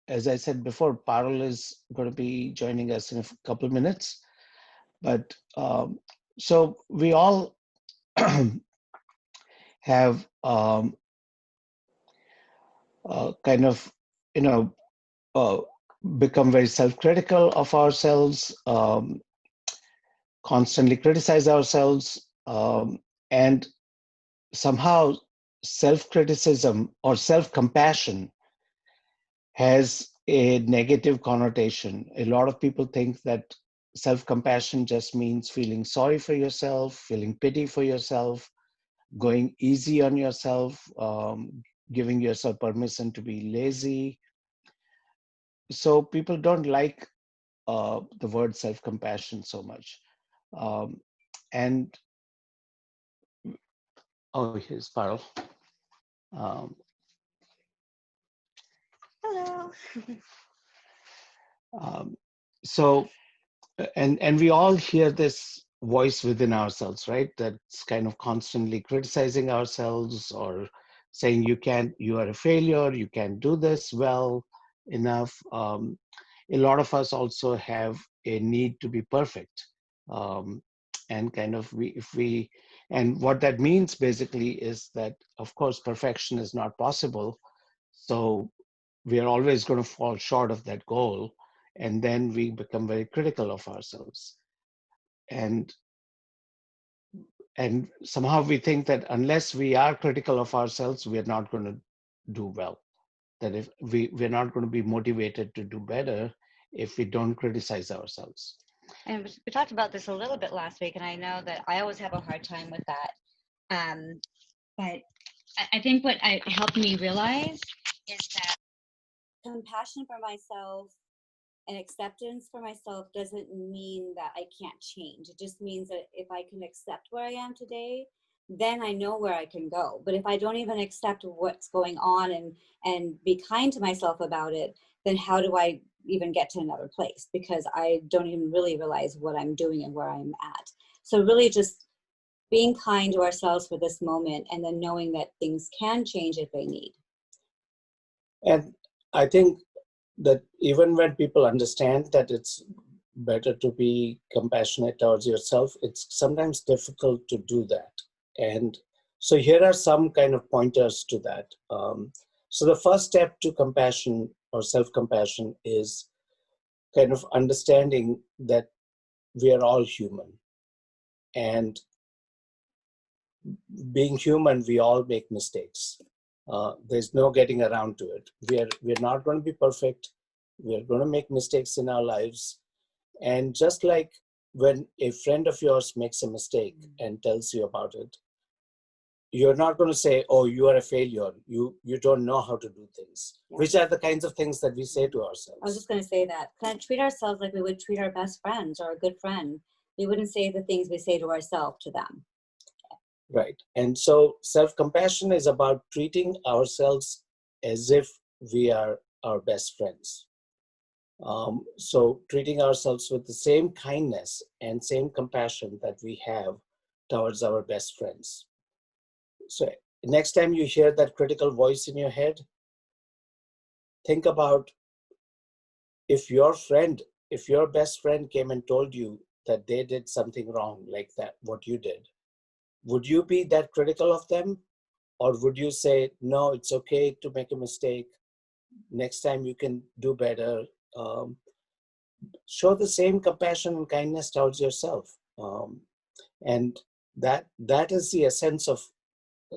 As I said before, Parul is going to be joining us in a couple of minutes. But so we all have kind of, you know, uh, become very self-critical of ourselves, constantly criticize ourselves, and somehow self-criticism or self-compassion has a negative connotation. A lot of people think that self-compassion just means feeling sorry for yourself, feeling pity for yourself, going easy on yourself, giving yourself permission to be lazy. So people don't like the word self-compassion so much. Um, and oh, here's Parul. Um, Hello. um, so, and we all hear this voice within ourselves, right? That's kind of constantly criticizing ourselves or saying you are a failure, you can't do this well enough. A lot of us also have a need to be perfect. Um, and kind of and what that means basically is that, of course, perfection is not possible. So we are always going to fall short of that goal. And then we become very critical of ourselves. And and somehow we think that unless we are critical of ourselves, we are not going to do well. That if we're not going to be motivated to do better if we don't criticize ourselves. And we talked about this a little bit last week, and I know that I always have a hard time with that. But I think what helped me realize is that compassion for myself and acceptance for myself doesn't mean that I can't change. It just means that if I can accept where I am today, then I know where I can go. But if I don't even accept what's going on and be kind to myself about it, then how do I even get to another place? Because I don't even really realize what I'm doing and where I'm at. So really just being kind to ourselves for this moment, and then knowing that things can change if they need. And I think that even when people understand that it's better to be compassionate towards yourself, it's sometimes difficult to do that. And so here are some kind of pointers to that. So the first step to compassion or self-compassion is kind of understanding that we are all human. And being human, we all make mistakes. There's no getting around to it. We're not going to be perfect. We're going to make mistakes in our lives. And just like when a friend of yours makes a mistake and tells you about it, you're not going to say, oh, you are a failure. You don't know how to do things, which are the kinds of things that we say to ourselves. I was just going to say that. Kind of treat ourselves like we would treat our best friends or a good friend. We wouldn't say the things we say to ourselves to them. Right. And so self-compassion is about treating ourselves as if we are our best friends. So treating ourselves with the same kindness and same compassion that we have towards our best friends. So next time you hear that critical voice in your head, think about if your best friend came and told you that they did something wrong like that, what you did, would you be that critical of them? Or would you say, no, it's okay to make a mistake. Next time you can do better. Show the same compassion and kindness towards yourself. And that is the essence of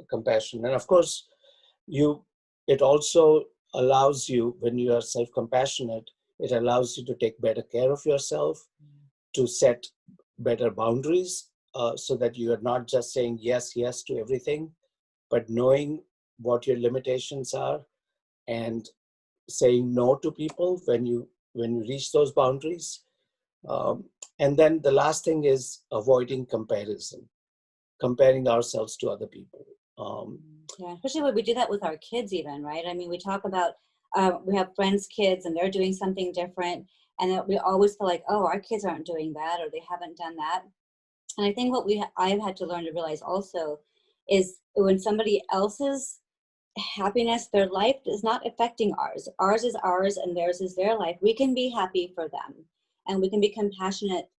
compassion. And of course, it also allows you, when you are self-compassionate, it allows you to take better care of yourself, to set better boundaries, so that you are not just saying yes to everything, but knowing what your limitations are and saying no to people when you reach those boundaries. And then the last thing is avoiding comparing ourselves to other people. Yeah, especially when we do that with our kids even, right? I mean, we talk about we have friends' kids and they're doing something different. And that we always feel like, oh, our kids aren't doing that or they haven't done that. And I think what I've had to learn to realize also is when somebody else's happiness, their life is not affecting ours. Ours is ours and theirs is their life. We can be happy for them and we can be compassionate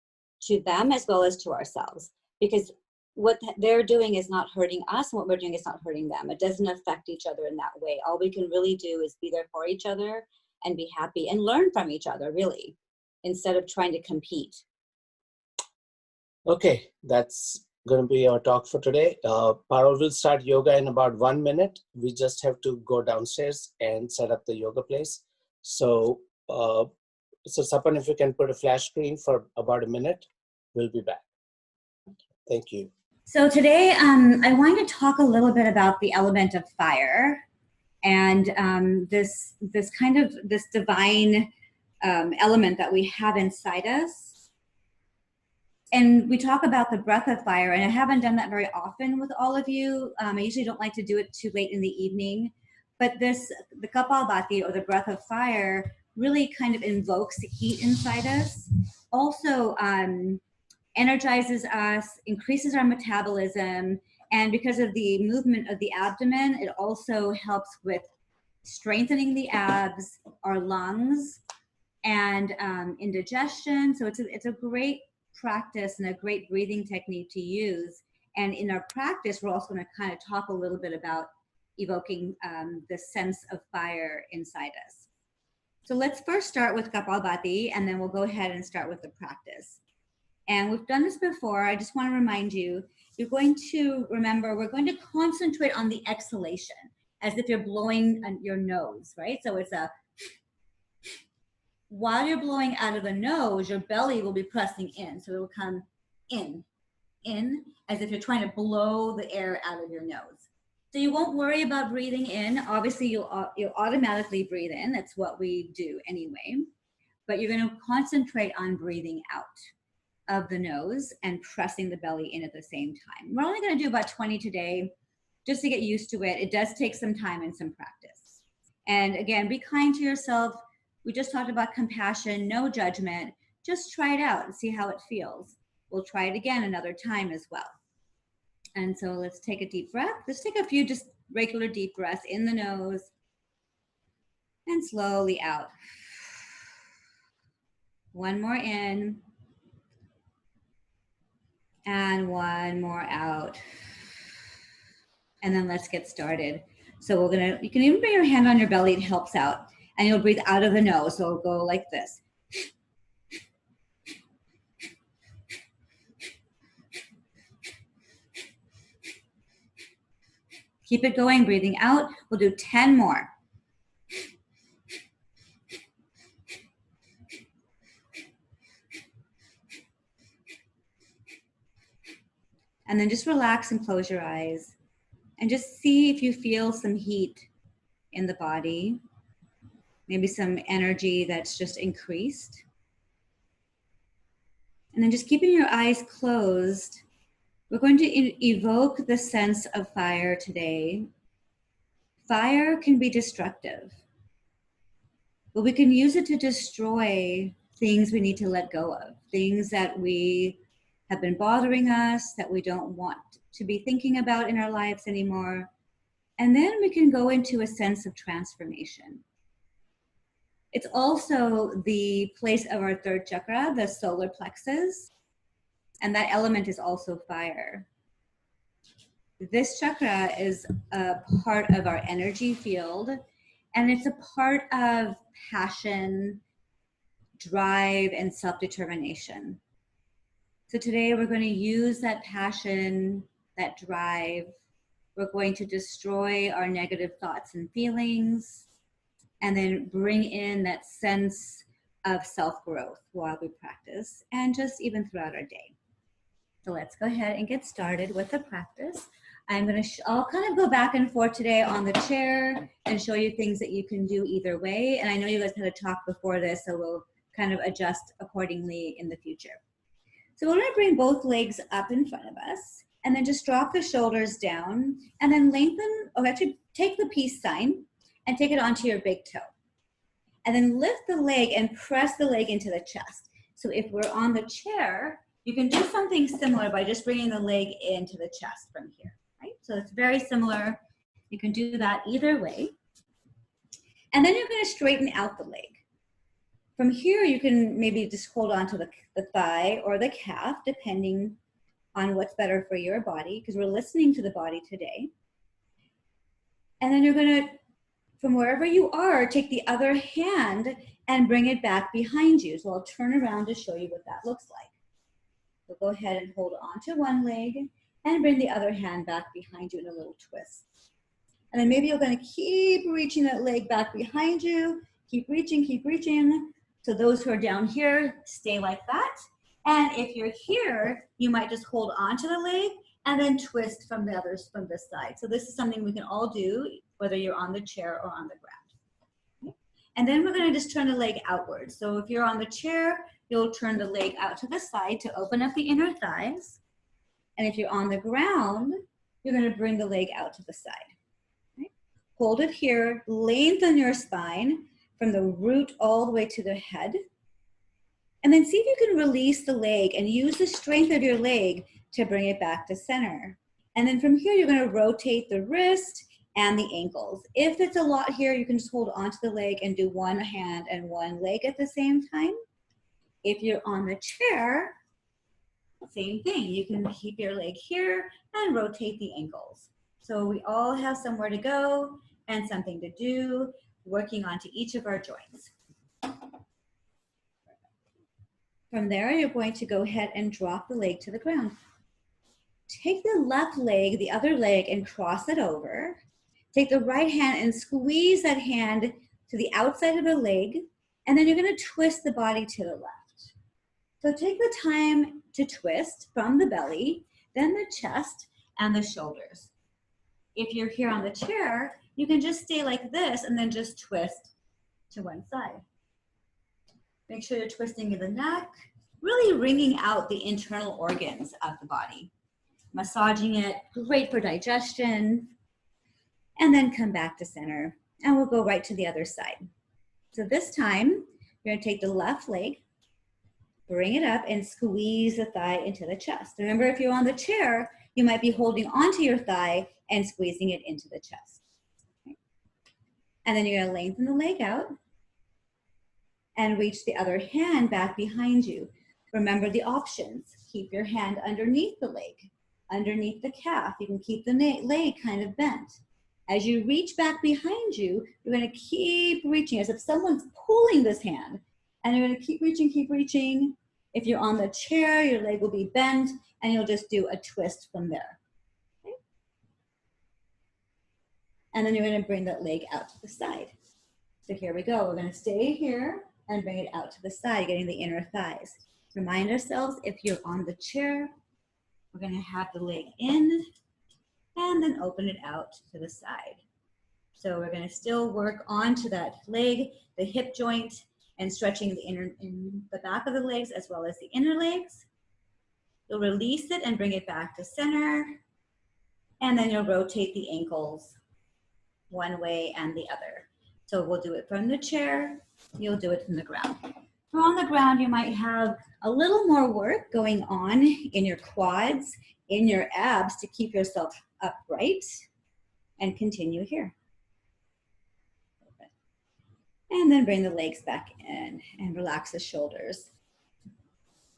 to them as well as to ourselves, because what they're doing is not hurting us and what we're doing is not hurting them. It doesn't affect each other in that way. All we can really do is be there for each other and be happy and learn from each other, really, instead of trying to compete. Okay, that's going to be our talk for today. Parul will start yoga in about 1 minute. We just have to go downstairs and set up the yoga place. So, Sapan, if you can put a flash screen for about a minute, we'll be back. Thank you. So today, I wanted to talk a little bit about the element of fire and this divine element that we have inside us. And we talk about the breath of fire, and I haven't done that very often with all of you. I usually don't like to do it too late in the evening, but the Kapalbhati, or the breath of fire, really kind of invokes the heat inside us. Also, energizes us, increases our metabolism, and because of the movement of the abdomen, it also helps with strengthening the abs, our lungs, and indigestion. So it's a great practice and a great breathing technique to use. And in our practice, we're also going to kind of talk a little bit about evoking the sense of fire inside us. So let's first start with Kapalbhati, and then we'll go ahead and start with the practice. And we've done this before. I just want to remind you, you're going to remember, we're going to concentrate on the exhalation as if you're blowing your nose, right? So it's while you're blowing out of the nose, your belly will be pressing in. So it will come in, as if you're trying to blow the air out of your nose. So you won't worry about breathing in. Obviously, you'll automatically breathe in. That's what we do anyway. But you're going to concentrate on breathing out of the nose and pressing the belly in at the same time. We're only going to do about 20 today just to get used to it. It does take some time and some practice. And again, be kind to yourself. We just talked about compassion, no judgment. Just try it out and see how it feels. We'll try it again another time as well. And so let's take a deep breath. Let's take a few just regular deep breaths in the nose and slowly out. One more in. And one more out. And then let's get started. So you can even bring your hand on your belly, it helps out. And you'll breathe out of the nose, so it'll go like this. Keep it going, breathing out. We'll do 10 more. And then just relax and close your eyes. And just see if you feel some heat in the body. Maybe some energy that's just increased. And then just keeping your eyes closed, we're going to evoke the sense of fire today. Fire can be destructive, but we can use it to destroy things we need to let go of, things that we have been bothering us, that we don't want to be thinking about in our lives anymore. And then we can go into a sense of transformation. It's also the place of our third chakra, the solar plexus, and that element is also fire. This chakra is a part of our energy field, and it's a part of passion, drive, and self-determination. So today we're going to use that passion, that drive. We're going to destroy our negative thoughts and feelings, and then bring in that sense of self-growth while we practice, and just even throughout our day. So let's go ahead and get started with the practice. I'll kind of go back and forth today on the chair and show you things that you can do either way. And I know you guys had a talk before this, so we'll kind of adjust accordingly in the future. So we're going to bring both legs up in front of us, and then just drop the shoulders down, and then lengthen, or actually take the peace sign and take it onto your big toe. and then lift the leg and press the leg into the chest. So if we're on the chair, you can do something similar by just bringing the leg into the chest from here, right? So it's very similar. You can do that either way. And then you're going to straighten out the leg. From here, you can maybe just hold on to the thigh or the calf, depending on what's better for your body, because we're listening to the body today. And then you're going to, from wherever you are, take the other hand and bring it back behind you. So I'll turn around to show you what that looks like. So go ahead and hold on to one leg and bring the other hand back behind you in a little twist. And then maybe you're going to keep reaching that leg back behind you. Keep reaching, keep reaching. So those who are down here, stay like that. And if you're here, you might just hold on to the leg and then twist from from this side. So this is something we can all do, whether you're on the chair or on the ground. And then we're going to just turn the leg outwards. So if you're on the chair, you'll turn the leg out to the side to open up the inner thighs. And if you're on the ground, you're going to bring the leg out to the side. Okay? Hold it here, lengthen your spine from the root all the way to the head. And then see if you can release the leg and use the strength of your leg to bring it back to center. And then from here, you're going to rotate the wrist and the ankles. If it's a lot here, you can just hold onto the leg and do one hand and one leg at the same time. If you're on the chair, same thing. You can keep your leg here and rotate the ankles. So we all have somewhere to go and something to do, working onto each of our joints. From there, you're going to go ahead and drop the leg to the ground. Take the left leg, the other leg, and cross it over. Take the right hand and squeeze that hand to the outside of the leg, and then you're going to twist the body to the left. So take the time to twist from the belly, then the chest, and the shoulders. If you're here on the chair, you can just stay like this and then just twist to one side. Make sure you're twisting in the neck, really wringing out the internal organs of the body. Massaging it, great for digestion. And then come back to center. And we'll go right to the other side. So this time, you're going to take the left leg, bring it up, and squeeze the thigh into the chest. Remember, if you're on the chair, you might be holding onto your thigh and squeezing it into the chest. Okay. And then you're going to lengthen the leg out and reach the other hand back behind you. Remember the options. Keep your hand underneath the leg, underneath the calf. You can keep the leg kind of bent. As you reach back behind you, you're going to keep reaching as if someone's pulling this hand. And you're going to keep reaching, keep reaching. If you're on the chair, your leg will be bent, and you'll just do a twist from there. Okay? And then you're going to bring that leg out to the side. So here we go. We're going to stay here and bring it out to the side, getting the inner thighs. Remind ourselves, if you're on the chair, we're going to have the leg in and then open it out to the side. So we're going to still work onto that leg, the hip joint, and stretching in the back of the legs as well as the inner legs. You'll release it and bring it back to center. And then you'll rotate the ankles one way and the other. So we'll do it from the chair. You'll do it from the ground. From on the ground, you might have a little more work going on in your quads, in your abs to keep yourself upright, and continue here. And then bring the legs back in and relax the shoulders.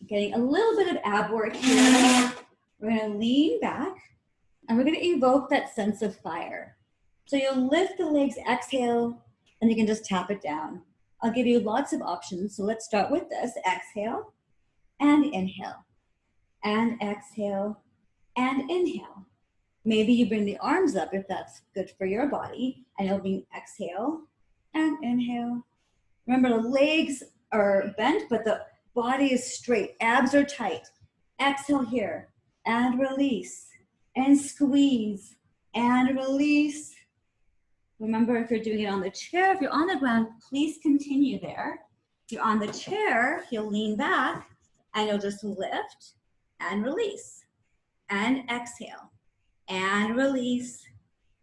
Getting a little bit of ab work here. We're going to lean back and we're going to evoke that sense of fire. So you'll lift the legs, exhale, and you can just tap it down. I'll give you lots of options. So let's start with this. Exhale and inhale. And exhale and inhale. Maybe you bring the arms up if that's good for your body. And you'll bring exhale and inhale. Remember, the legs are bent, but the body is straight. Abs are tight. Exhale here and release and squeeze and release. Remember, if you're doing it on the chair, if you're on the ground, please continue there. If you're on the chair, you'll lean back and you'll just lift and release and exhale and release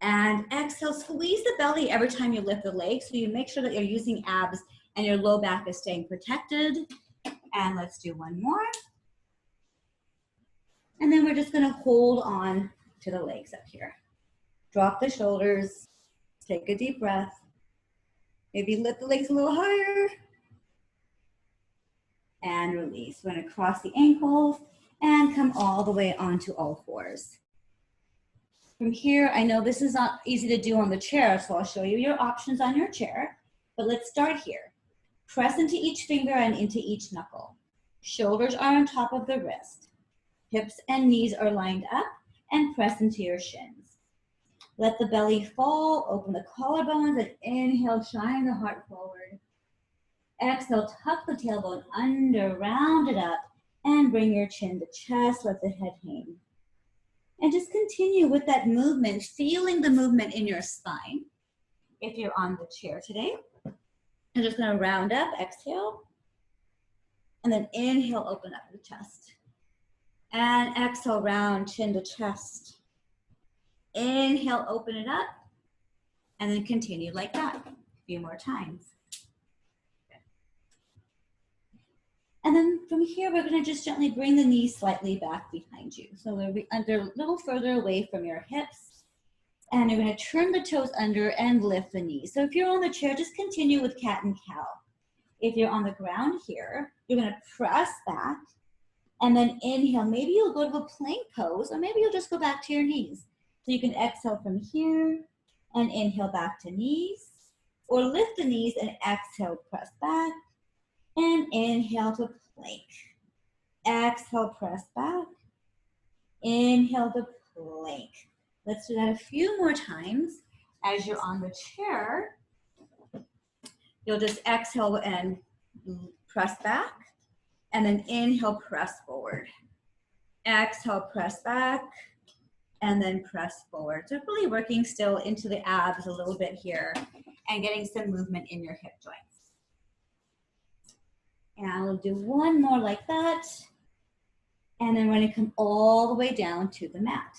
and exhale. Squeeze the belly every time you lift the leg so you make sure that you're using abs and your low back is staying protected. And let's do one more. And then we're just gonna hold on to the legs up here. Drop the shoulders, take a deep breath. Maybe lift the legs a little higher. And release. We're gonna cross the ankles and come all the way onto all fours. From here, I know this is not easy to do on the chair, so I'll show you your options on your chair, but let's start here. Press into each finger and into each knuckle. Shoulders are on top of the wrist. Hips and knees are lined up, and press into your shins. Let the belly fall, open the collarbones, and inhale, shine the heart forward. Exhale, tuck the tailbone under, round it up, and bring your chin to chest, let the head hang. And just continue with that movement, feeling the movement in your spine. If you're on the chair today, I'm just gonna round up, exhale, and then inhale, open up the chest. And exhale, round, chin to chest. Inhale, open it up, and then continue like that. A few more times. And then from here, we're gonna just gently bring the knees slightly back behind you. So they'll be under a little further away from your hips. And you're gonna turn the toes under and lift the knees. So if you're on the chair, just continue with cat and cow. If you're on the ground here, you're gonna press back and then inhale. Maybe you'll go to a plank pose, or maybe you'll just go back to your knees. So you can exhale from here and inhale back to knees, or lift the knees and exhale, press back. And inhale to plank. Exhale, press back. Inhale to plank. Let's do that a few more times. As you're on the chair, you'll just exhale and press back. And then inhale, press forward. Exhale, press back. And then press forward. So really working still into the abs a little bit here and getting some movement in your hip joints. And we'll do one more like that. And then we're gonna come all the way down to the mat.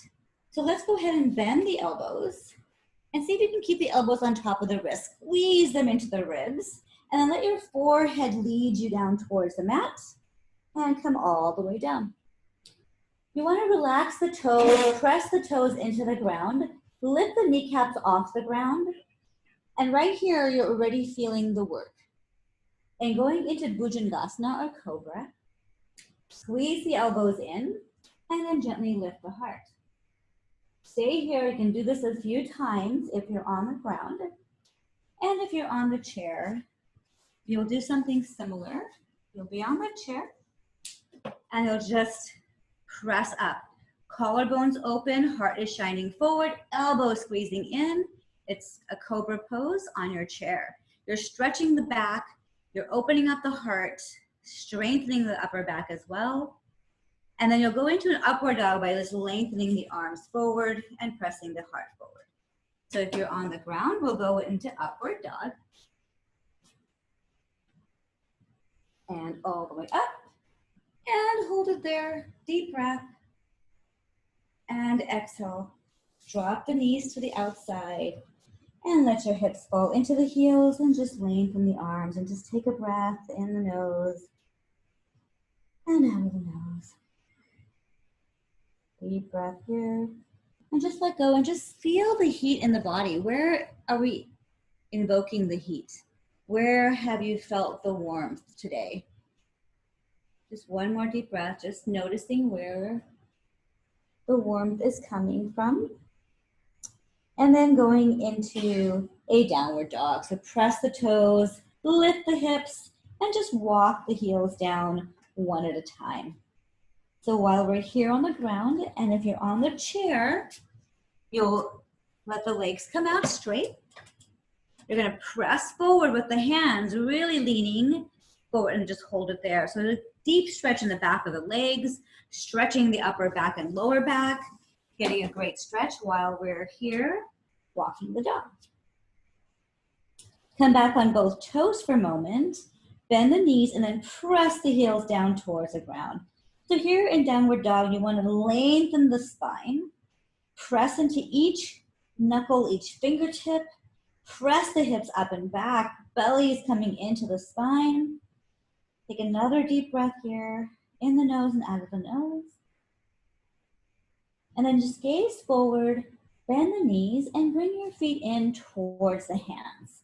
So let's go ahead and bend the elbows and see if you can keep the elbows on top of the wrists. Squeeze them into the ribs, and then let your forehead lead you down towards the mat and come all the way down. You wanna relax the toes, press the toes into the ground, lift the kneecaps off the ground, and right here, you're already feeling the work. And going into Bhujangasana or Cobra, squeeze the elbows in and then gently lift the heart. Stay here, you can do this a few times if you're on the ground. And if you're on the chair, you'll do something similar. You'll be on the chair and you'll just press up. Collarbones open, heart is shining forward, elbows squeezing in. It's a Cobra pose on your chair. You're stretching the back, you're opening up the heart, strengthening the upper back as well. And then you'll go into an upward dog by just lengthening the arms forward and pressing the heart forward. So if you're on the ground, we'll go into upward dog. And all the way up. And hold it there, deep breath. And exhale. Drop the knees to the outside. And let your hips fall into the heels and just lengthen the arms and just take a breath in the nose and out of the nose. Deep breath here. And just let go and just feel the heat in the body. Where are we invoking the heat? Where have you felt the warmth today? Just one more deep breath, just noticing where the warmth is coming from. And then going into a downward dog. So press the toes, lift the hips, and just walk the heels down one at a time. So while we're here on the ground, and if you're on the chair, you'll let the legs come out straight. You're gonna press forward with the hands, really leaning forward and just hold it there. So a deep stretch in the back of the legs, stretching the upper back and lower back, getting a great stretch while we're here walking the dog. Come back on both toes for a moment, bend the knees, and then press the heels down towards the ground. So here in downward dog, you want to lengthen the spine, press into each knuckle, each fingertip, press the hips up and back, belly is coming into the spine. Take another deep breath here, in the nose and out of the nose. And then just gaze forward, bend the knees, and bring your feet in towards the hands.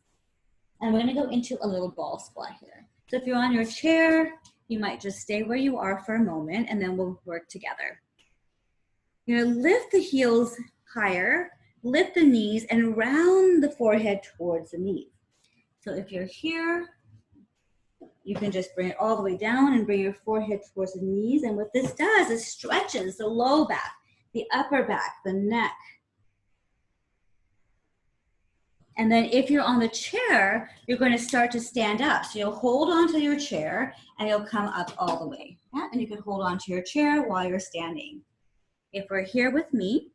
And we're gonna go into a little ball squat here. So if you're on your chair, you might just stay where you are for a moment, and then we'll work together. You're gonna lift the heels higher, lift the knees, and round the forehead towards the knees. So if you're here, you can just bring it all the way down and bring your forehead towards the knees. And what this does is stretches the low back, the upper back, the neck. And then if you're on the chair, you're going to start to stand up. So you'll hold onto your chair and you'll come up all the way. Yeah? And you can hold onto your chair while you're standing. If we're here with me,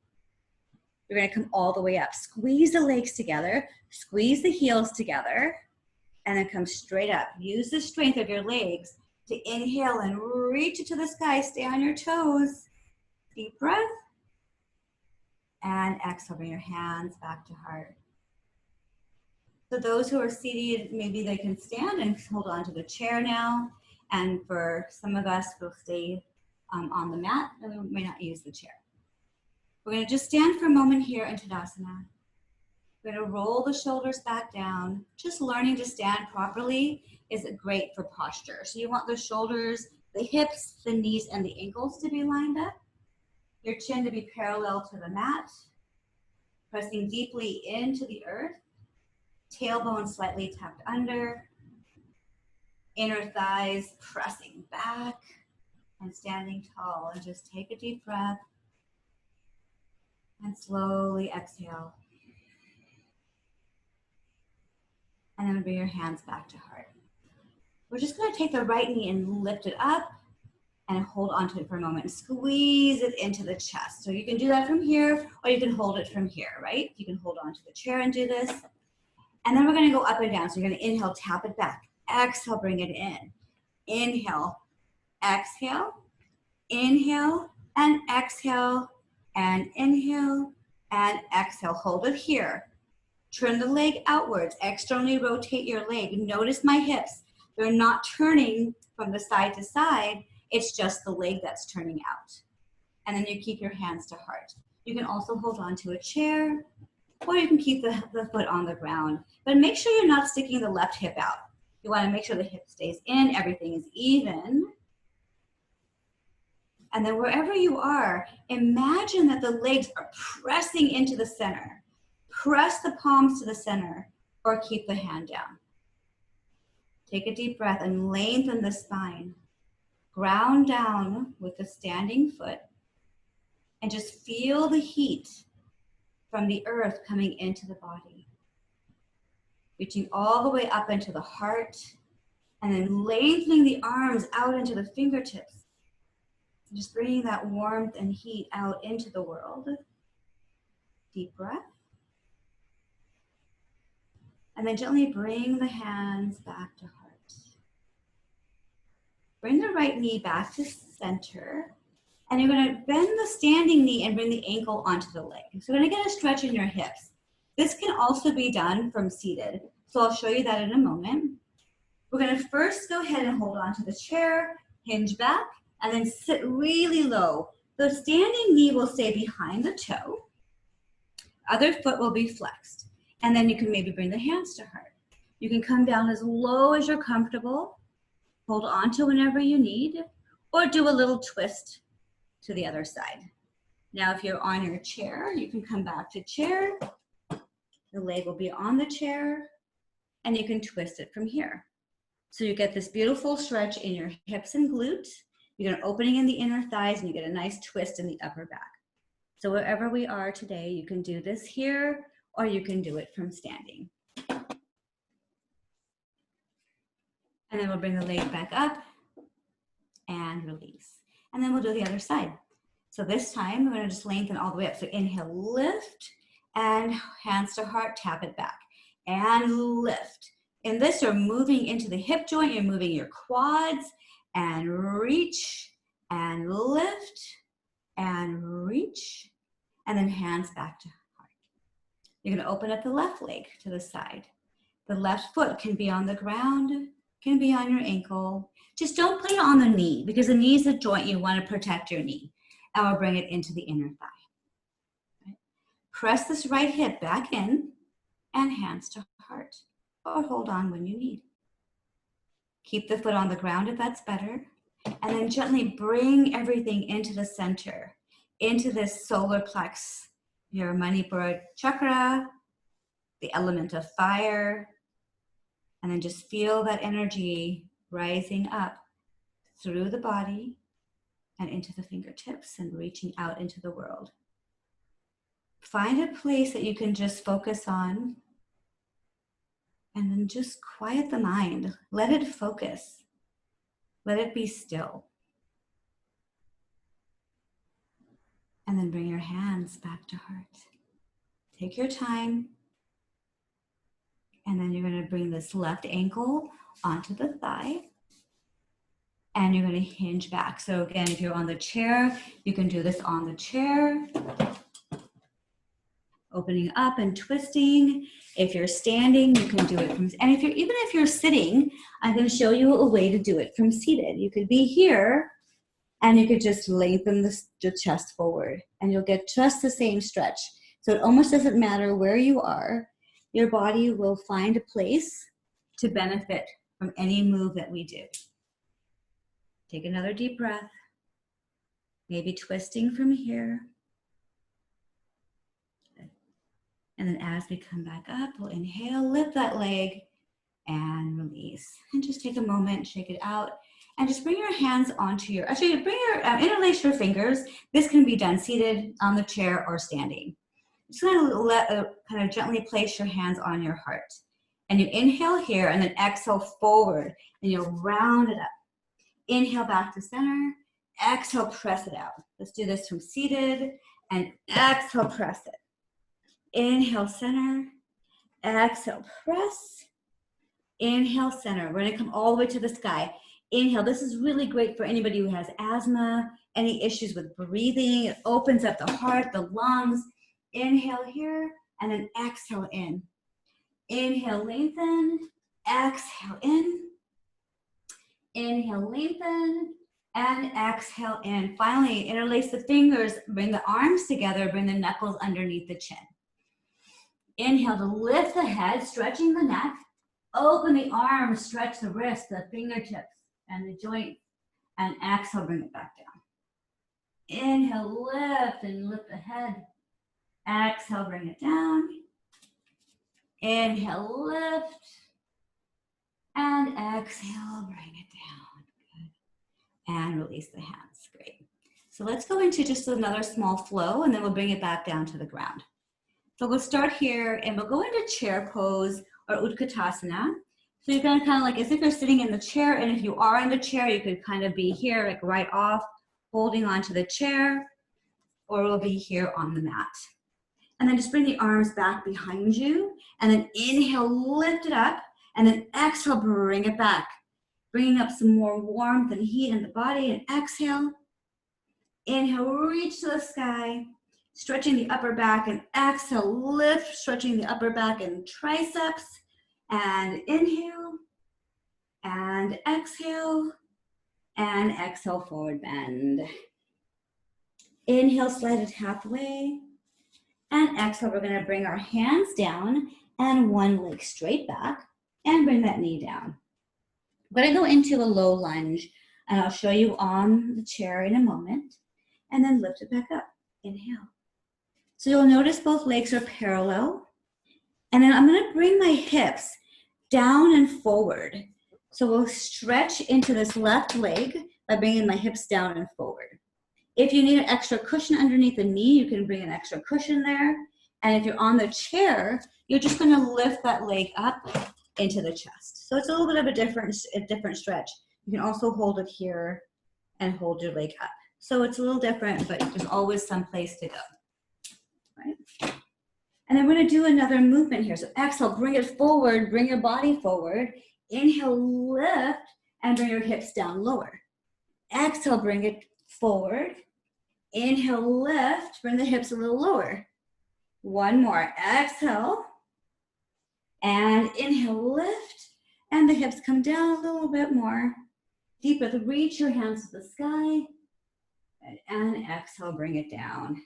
you're going to come all the way up. Squeeze the legs together, squeeze the heels together, and then come straight up. Use the strength of your legs to inhale and reach it to the sky. Stay on your toes. Deep breath. And exhale, bring your hands back to heart. So those who are seated, maybe they can stand and hold on to the chair now. And for some of us, we'll stay on the mat, and we may not use the chair. We're going to just stand for a moment here in Tadasana. We're going to roll the shoulders back down. Just learning to stand properly is great for posture. So you want the shoulders, the hips, the knees, and the ankles to be lined up. Your chin to be parallel to the mat. Pressing deeply into the earth. Tailbone slightly tucked under. Inner thighs pressing back and standing tall. And just take a deep breath and slowly exhale. And then bring your hands back to heart. We're just going to take the right knee and lift it up and hold onto it for a moment and squeeze it into the chest. So you can do that from here, or you can hold it from here, right? You can hold onto the chair and do this. And then we're going to go up and down. So you're going to inhale, tap it back. Exhale, bring it in. Inhale, exhale, inhale, and exhale, and inhale, and exhale. Hold it here. Turn the leg outwards. Externally rotate your leg. Notice my hips. They're not turning from the side to side. It's just the leg that's turning out. And then you keep your hands to heart. You can also hold on to a chair, or you can keep the foot on the ground. But make sure you're not sticking the left hip out. You want to make sure the hip stays in, everything is even. And then wherever you are, imagine that the legs are pressing into the center. Press the palms to the center, or keep the hand down. Take a deep breath and lengthen the spine. Ground down with the standing foot, and just feel the heat from the earth coming into the body. Reaching all the way up into the heart, and then lengthening the arms out into the fingertips. Just bringing that warmth and heat out into the world. Deep breath. And then gently bring the hands back to heart. Bring the right knee back to center. And you're going to bend the standing knee and bring the ankle onto the leg. So you're going to get a stretch in your hips. This can also be done from seated. So I'll show you that in a moment. We're going to first go ahead and hold on to the chair, hinge back, and then sit really low. The standing knee will stay behind the toe. Other foot will be flexed. And then you can maybe bring the hands to heart. You can come down as low as you're comfortable. Hold on to whenever you need, or do a little twist to the other side. Now, if you're on your chair, you can come back to chair. The leg will be on the chair, and you can twist it from here. So you get this beautiful stretch in your hips and glutes. You get an opening in the inner thighs, and you get a nice twist in the upper back. So wherever we are today, you can do this here, or you can do it from standing. And then we'll bring the leg back up and release. And then we'll do the other side. So this time, we're gonna just lengthen all the way up. So inhale, lift, and hands to heart, tap it back. And lift. In this, you're moving into the hip joint, you're moving your quads, and reach, and lift, and reach, and then hands back to heart. You're gonna open up the left leg to the side. The left foot can be on the ground, can be on your ankle. Just don't put it on the knee because the knee is a joint. You want to protect your knee. And we'll bring it into the inner thigh. Right. Press this right hip back in and hands to heart, or hold on when you need. Keep the foot on the ground if that's better. And then gently bring everything into the center, into this solar plex, your Manipura chakra, the element of fire. And then just feel that energy rising up through the body and into the fingertips and reaching out into the world. Find a place that you can just focus on and then just quiet the mind. Let it focus. Let it be still. And then bring your hands back to heart. Take your time. And then you're going to bring this left ankle onto the thigh. And you're going to hinge back. So again, if you're on the chair, you can do this on the chair. Opening up and twisting. If you're standing, you can do it from, and even if you're sitting, I'm going to show you a way to do it from seated. You could be here and you could just lengthen the chest forward and you'll get just the same stretch. So it almost doesn't matter where you are. Your body will find a place to benefit from any move that we do. Take another deep breath. Maybe twisting from here. And then as we come back up, we'll inhale, lift that leg, and release. And just take a moment, shake it out, and just bring your hands onto your, actually interlace your fingers. This can be done seated, on the chair, or standing. Just kind of gently place your hands on your heart. And you inhale here, and then exhale forward, and you'll round it up. Inhale back to center, exhale, press it out. Let's do this from seated, and exhale, press it. Inhale, center, exhale, press, inhale, center. We're gonna come all the way to the sky. Inhale, this is really great for anybody who has asthma, any issues with breathing. It opens up the heart, the lungs. Inhale here, and then exhale in. Inhale, lengthen, exhale in. Inhale, lengthen, and exhale in. Finally, interlace the fingers, bring the arms together, bring the knuckles underneath the chin. Inhale to lift the head, stretching the neck. Open the arms, stretch the wrists, the fingertips, and the joints. And exhale, bring it back down. Inhale, lift and lift the head. Exhale, bring it down. Inhale, lift. And exhale, bring it down. Good. And release the hands. Great. So let's go into just another small flow, and then we'll bring it back down to the ground. So we'll start here, and we'll go into chair pose or Utkatasana. So you're gonna kind of like as if you're sitting in the chair, and if you are in the chair, you could kind of be here, like right off, holding onto the chair, or we'll be here on the mat. And then just bring the arms back behind you, and then inhale, lift it up, and then exhale, bring it back. Bringing up some more warmth and heat in the body, and exhale. Inhale, reach to the sky. Stretching the upper back, and exhale, lift, stretching the upper back and triceps, and inhale, and exhale, forward bend. Inhale, slide it halfway, and exhale, we're gonna bring our hands down and one leg straight back, and bring that knee down. We're gonna go into a low lunge, and I'll show you on the chair in a moment, and then lift it back up, inhale. So you'll notice both legs are parallel. And then I'm gonna bring my hips down and forward. So we'll stretch into this left leg by bringing my hips down and forward. If you need an extra cushion underneath the knee, you can bring an extra cushion there. And if you're on the chair, you're just gonna lift that leg up into the chest. So it's a little bit of a different stretch. You can also hold it here and hold your leg up. So it's a little different, but there's always some place to go. Right? And then we're gonna do another movement here. So exhale, bring it forward, bring your body forward. Inhale, lift, and bring your hips down lower. Exhale, bring it forward. Inhale, lift, bring the hips a little lower. One more, exhale. And inhale, lift, and the hips come down a little bit more. Deep breath, reach your hands to the sky. And exhale, bring it down.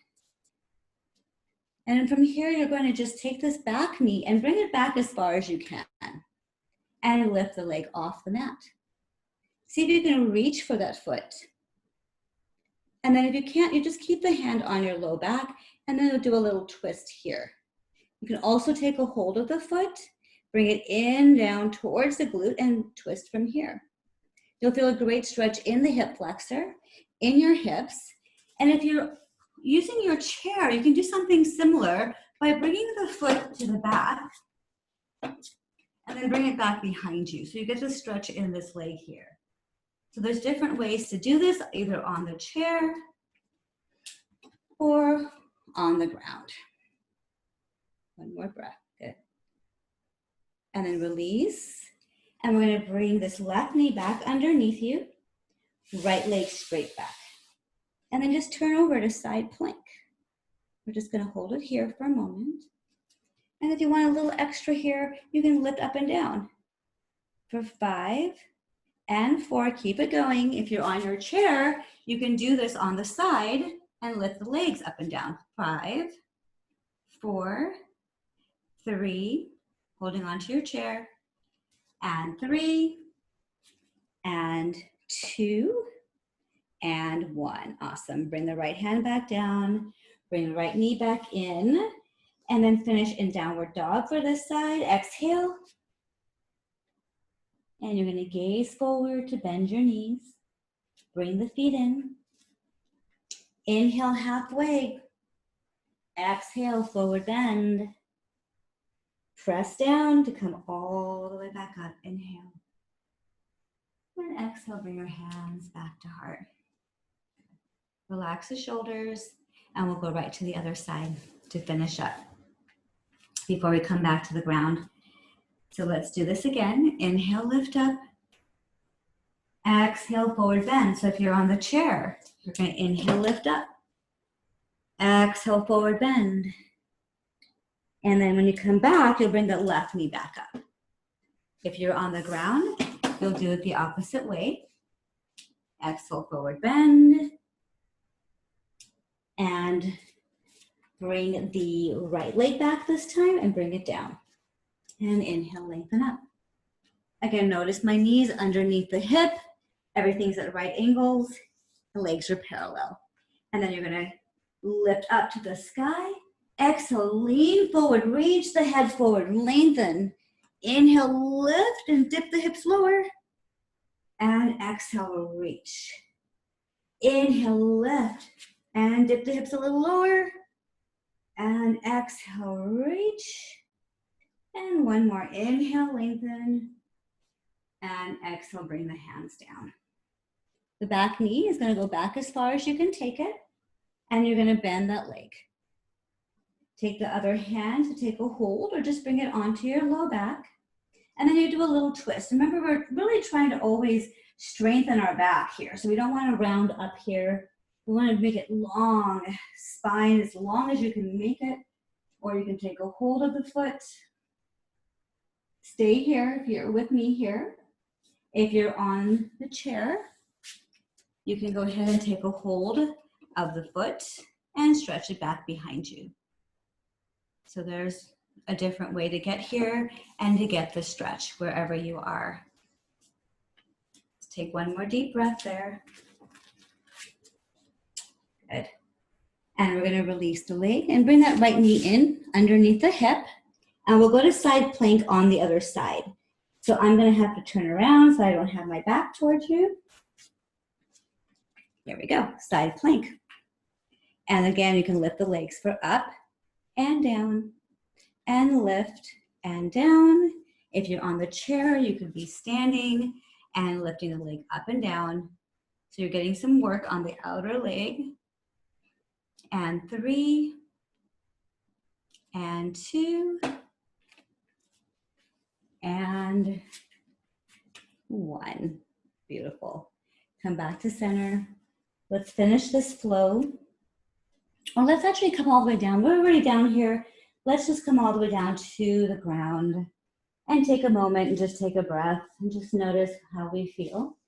And from here, you're going to just take this back knee and bring it back as far as you can. And lift the leg off the mat. See if you can reach for that foot. And then if you can't, you just keep the hand on your low back, and then you'll do a little twist here. You can also take a hold of the foot, bring it in, down towards the glute, and twist from here. You'll feel a great stretch in the hip flexor, in your hips. And if you're using your chair, you can do something similar by bringing the foot to the back, and then bring it back behind you. So you get the stretch in this leg here. So there's different ways to do this, either on the chair or on the ground. One more breath, good. And then release. And we're gonna bring this left knee back underneath you, right leg straight back. And then just turn over to side plank. We're just gonna hold it here for a moment. And if you want a little extra here, you can lift up and down. For 5 and 4, keep it going. If you're on your chair, you can do this on the side and lift the legs up and down. 5, 4, 3, holding onto your chair, and 3, and 2, and 1. Awesome. Bring the right hand back down, bring the right knee back in, and then finish in downward dog for this side. Exhale. And you're gonna gaze forward to bend your knees. Bring the feet in. Inhale halfway. Exhale, forward bend. Press down to come all the way back up. Inhale. And exhale, bring your hands back to heart. Relax the shoulders, and we'll go right to the other side to finish up before we come back to the ground. So let's do this again. Inhale, lift up. Exhale, forward bend. So if you're on the chair, you're going to inhale, lift up. Exhale, forward bend. And then when you come back, you'll bring the left knee back up. If you're on the ground, you'll do it the opposite way. Exhale, forward bend. And bring the right leg back this time and bring it down. And inhale, lengthen up. Again, notice my knees underneath the hip. Everything's at right angles. The legs are parallel. And then you're gonna lift up to the sky. Exhale, lean forward, reach the head forward, lengthen. Inhale, lift and dip the hips lower. And exhale, reach. Inhale, lift and dip the hips a little lower. And exhale, reach. And one more. Inhale, lengthen. And exhale, bring the hands down. The back knee is going to go back as far as you can take it. And you're going to bend that leg. Take the other hand to take a hold, or just bring it onto your low back. And then you do a little twist. Remember, we're really trying to always strengthen our back here. So we don't want to round up here. We want to make it long, spine as long as you can make it. Or you can take a hold of the foot. Stay here if you're with me here. If you're on the chair, you can go ahead and take a hold of the foot and stretch it back behind you. So there's a different way to get here and to get the stretch wherever you are. Let's take one more deep breath there. Good. And we're going to release the leg and bring that right knee in underneath the hip. And we'll go to side plank on the other side. So I'm going to have to turn around so I don't have my back towards you. There we go, side plank. And again, you can lift the legs for up and down and lift and down. If you're on the chair, you could be standing and lifting the leg up and down. So you're getting some work on the outer leg. And 3, and 2, and 1. Beautiful. Come back to center. Let's finish this flow. Or let's actually come all the way down. We're already down here. Let's just come all the way down to the ground. And take a moment and just take a breath and just notice how we feel.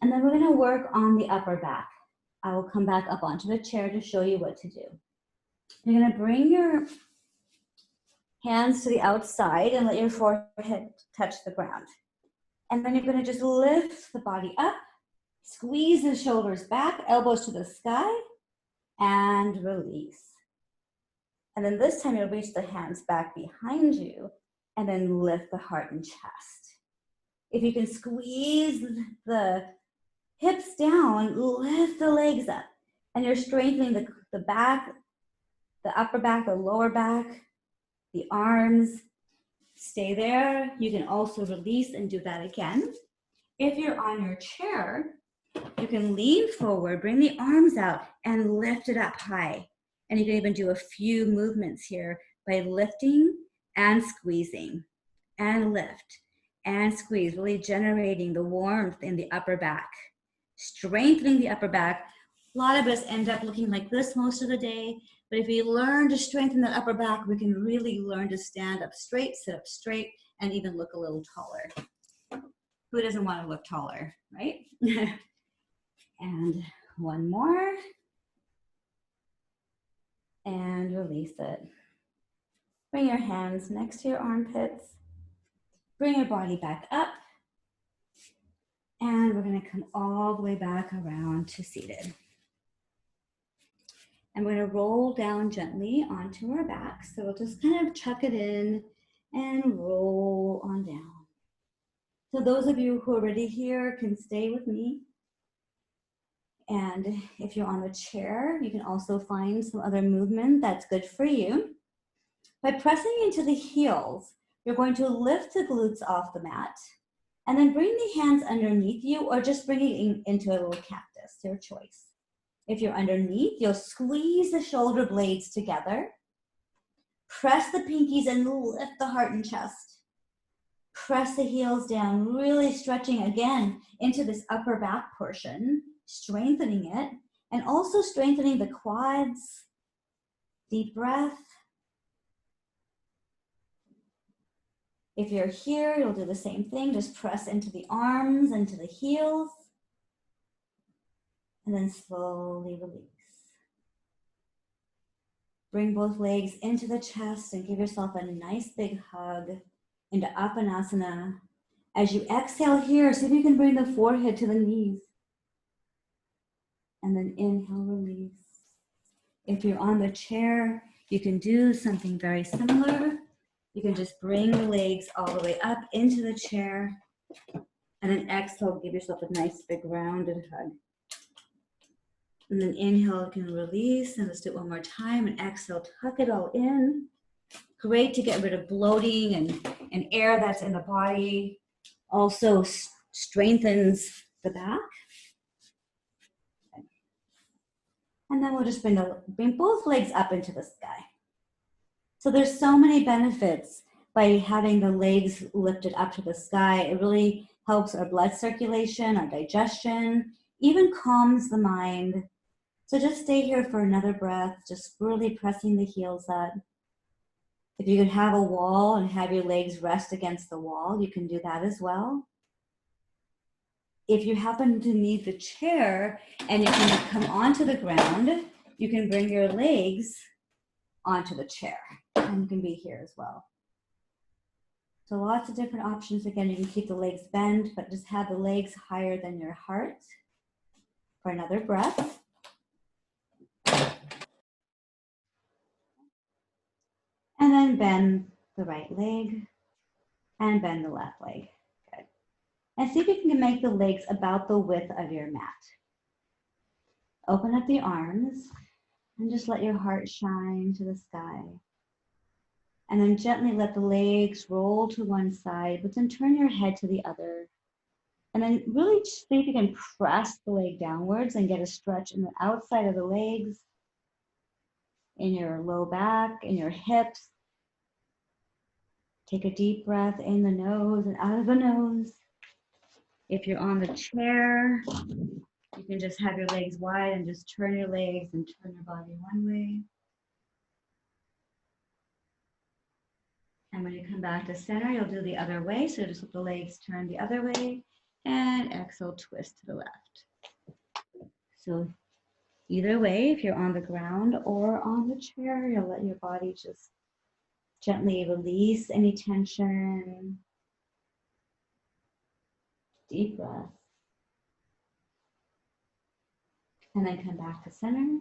And then we're going to work on the upper back. I will come back up onto the chair to show you what to do. You're going to bring your hands to the outside and let your forehead touch the ground. And then you're going to just lift the body up, squeeze the shoulders back, elbows to the sky, and release. And then this time you'll reach the hands back behind you and then lift the heart and chest. If you can squeeze the hips down, lift the legs up. And you're strengthening the back, the upper back, the lower back, the arms. Stay there. You can also release and do that again. If you're on your chair, you can lean forward, bring the arms out, and lift it up high. And you can even do a few movements here by lifting and squeezing, and lift and squeeze, really generating the warmth in the upper back, strengthening the upper back. A lot of us end up looking like this most of the day, but if we learn to strengthen the upper back, we can really learn to stand up straight, sit up straight, and even look a little taller. Who doesn't want to look taller, right? And one more. And release it. Bring your hands next to your armpits. Bring your body back up. And we're going to come all the way back around to seated. And we're going to roll down gently onto our back. So we'll just kind of chuck it in and roll on down. So those of you who are already here can stay with me. And if you're on the chair, you can also find some other movement that's good for you. By pressing into the heels, you're going to lift the glutes off the mat and then bring the hands underneath you or just bring it into a little cactus, your choice. If you're underneath, you'll squeeze the shoulder blades together, press the pinkies and lift the heart and chest. Press the heels down, really stretching again into this upper back portion, strengthening it, and also strengthening the quads. Deep breath. If you're here, you'll do the same thing. Just press into the arms, into the heels, and then slowly release. Bring both legs into the chest and give yourself a nice big hug into Apanasana. As you exhale here, see if you can bring the forehead to the knees. And then inhale, release. If you're on the chair, you can do something very similar. You can just bring the legs all the way up into the chair. And then exhale, give yourself a nice big rounded hug. And then inhale, you can release. And let's do it one more time. And exhale, tuck it all in. Great to get rid of bloating and air that's in the body. Also strengthens the back. And then we'll just bring both legs up into the sky. So there's so many benefits by having the legs lifted up to the sky. It really helps our blood circulation, our digestion, even calms the mind. So just stay here for another breath, just really pressing the heels up. If you could have a wall and have your legs rest against the wall, you can do that as well. If you happen to need the chair and you can come onto the ground, you can bring your legs onto the chair and you can be here as well. So lots of different options. Again, you can keep the legs bent, but just have the legs higher than your heart for another breath. And then bend the right leg and bend the left leg. Good. And see if you can make the legs about the width of your mat. Open up the arms and just let your heart shine to the sky. And then gently let the legs roll to one side, but then turn your head to the other. And then really see if you can press the leg downwards and get a stretch in the outside of the legs, in your low back, in your hips. Take a deep breath in the nose and out of the nose. If you're on the chair, you can just have your legs wide and just turn your legs and turn your body one way. And when you come back to center, you'll do the other way. So just let the legs turn the other way and exhale, twist to the left. So either way, if you're on the ground or on the chair, you'll let your body just gently release any tension. Deep breath. And then come back to center.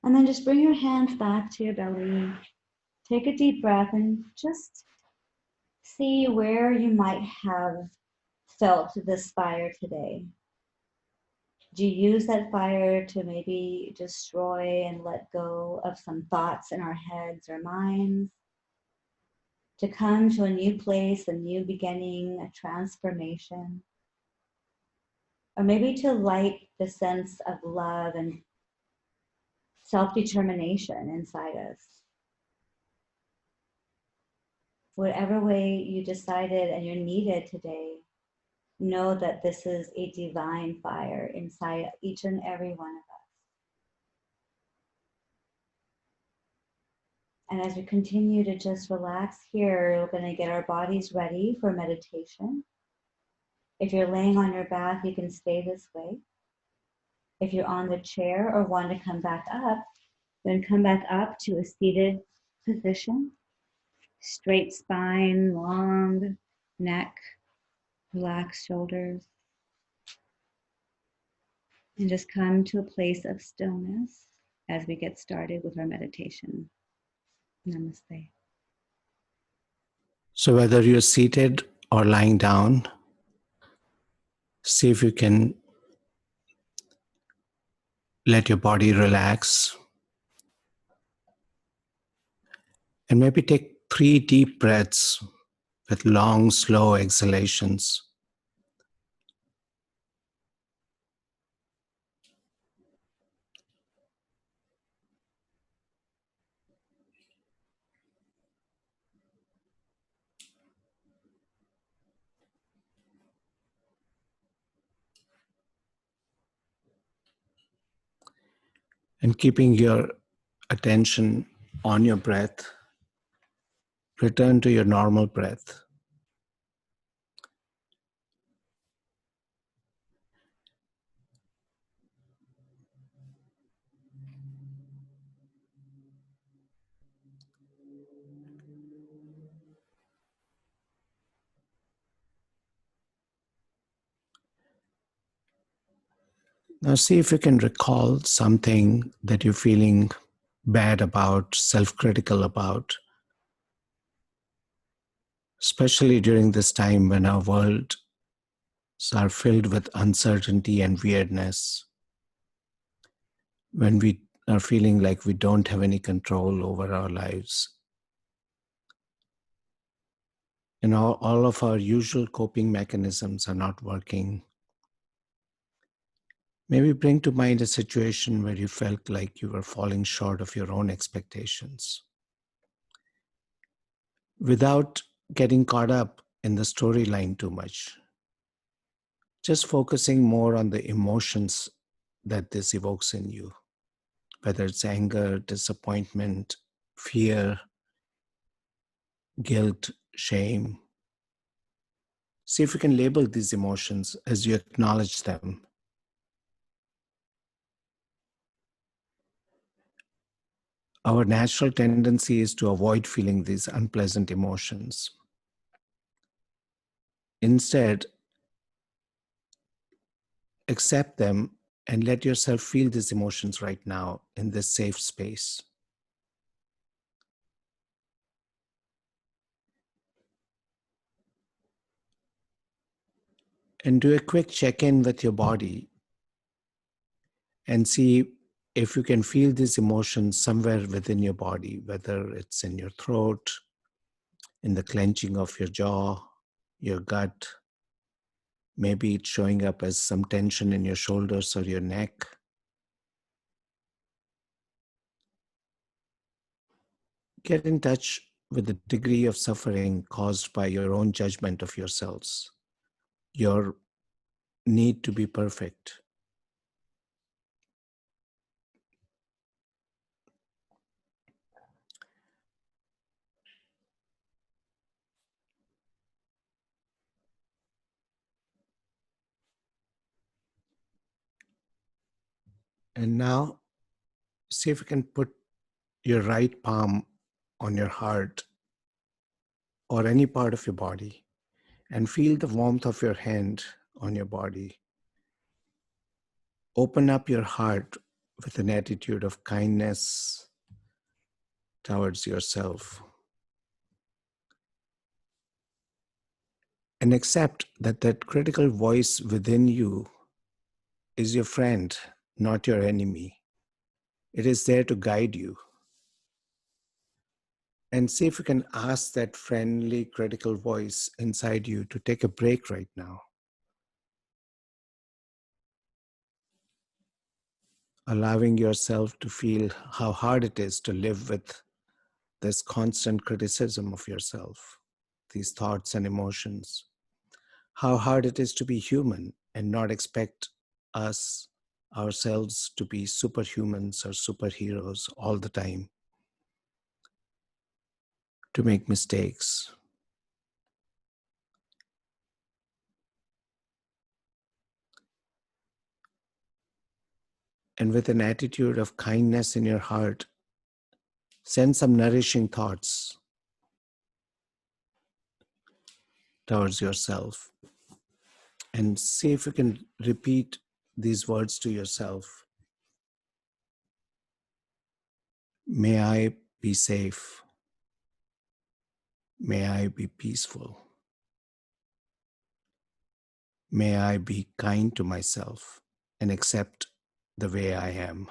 And then just bring your hands back to your belly. Take a deep breath and just see where you might have felt this fire today. Do you use that fire to maybe destroy and let go of some thoughts in our heads or minds? To come to a new place, a new beginning, a transformation? Or maybe to light the sense of love and self-determination inside us? Whatever way you decided and you're needed today, know that this is a divine fire inside each and every one of us. And as we continue to just relax here, we're going to get our bodies ready for meditation. If you're laying on your back, you can stay this way. If you're on the chair or want to come back up, then come back up to a seated position. Straight spine, long neck, relaxed shoulders. And just come to a place of stillness as we get started with our meditation. Namaste. So whether you're seated or lying down, see if you can let your body relax. And maybe take 3 deep breaths with long, slow exhalations. And keeping your attention on your breath, return to your normal breath. Now see if you can recall something that you're feeling bad about, self-critical about, especially during this time when our worlds are filled with uncertainty and weirdness, when we are feeling like we don't have any control over our lives. And all of our usual coping mechanisms are not working. Maybe bring to mind a situation where you felt like you were falling short of your own expectations. Without getting caught up in the storyline too much, just focusing more on the emotions that this evokes in you, whether it's anger, disappointment, fear, guilt, shame. See if you can label these emotions as you acknowledge them. Our natural tendency is to avoid feeling these unpleasant emotions. Instead, accept them and let yourself feel these emotions right now in this safe space. And do a quick check-in with your body and see if you can feel these emotions somewhere within your body, whether it's in your throat, in the clenching of your jaw, your gut. Maybe it's showing up as some tension in your shoulders or your neck. Get in touch with the degree of suffering caused by your own judgment of yourselves, your need to be perfect. And now, see if you can put your right palm on your heart or any part of your body and feel the warmth of your hand on your body. Open up your heart with an attitude of kindness towards yourself. And accept that that critical voice within you is your friend, not your enemy. It is there to guide you. And see if you can ask that friendly, critical voice inside you to take a break right now. Allowing yourself to feel how hard it is to live with this constant criticism of yourself, these thoughts and emotions. How hard it is to be human and not expect us, ourselves, to be superhumans or superheroes all the time, to make mistakes. And with an attitude of kindness in your heart, send some nourishing thoughts towards yourself. And see if you can repeat these words to yourself. May I be safe. May I be peaceful. May I be kind to myself and accept the way I am.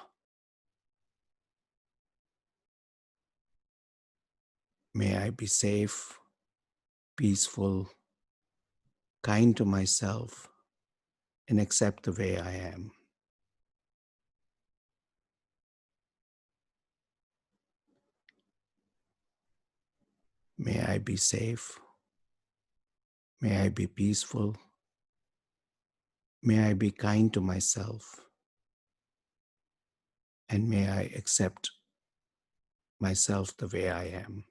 May I be safe, peaceful, kind to myself, and accept the way I am. May I be safe. May I be peaceful. May I be kind to myself. And may I accept myself the way I am.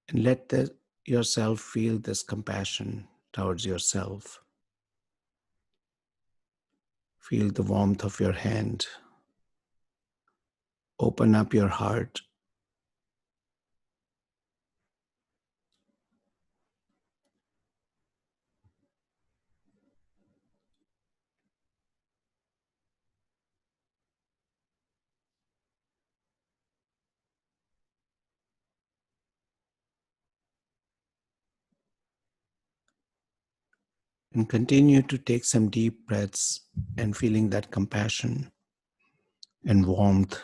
And let yourself feel this compassion towards yourself. Feel the warmth of your hand. Open up your heart. And continue to take some deep breaths and feeling that compassion and warmth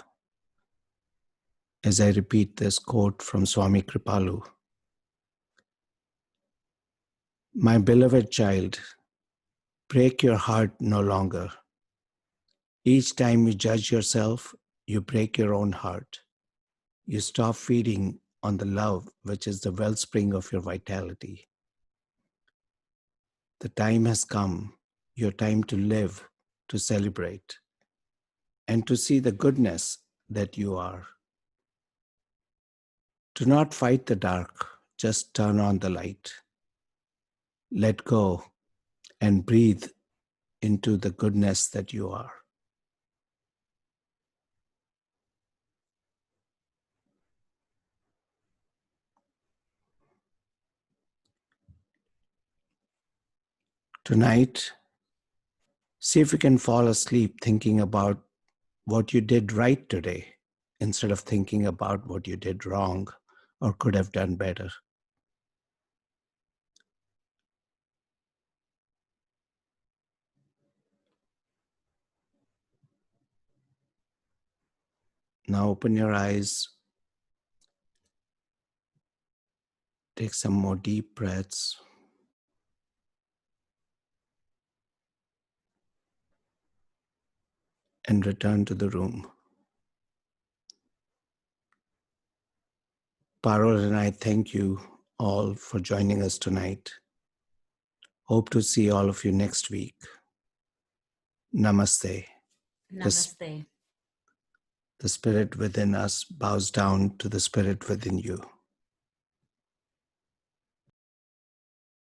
as I repeat this quote from Swami Kripalu. My beloved child, break your heart no longer. Each time you judge yourself, you break your own heart. You stop feeding on the love which is the wellspring of your vitality. The time has come, your time to live, to celebrate, and to see the goodness that you are. Do not fight the dark, just turn on the light. Let go and breathe into the goodness that you are. Tonight, see if you can fall asleep thinking about what you did right today instead of thinking about what you did wrong or could have done better. Now open your eyes, take some more deep breaths, and return to the room. Parul and I thank you all for joining us tonight. Hope to see all of you next week. Namaste. Namaste. The spirit within us bows down to the spirit within you.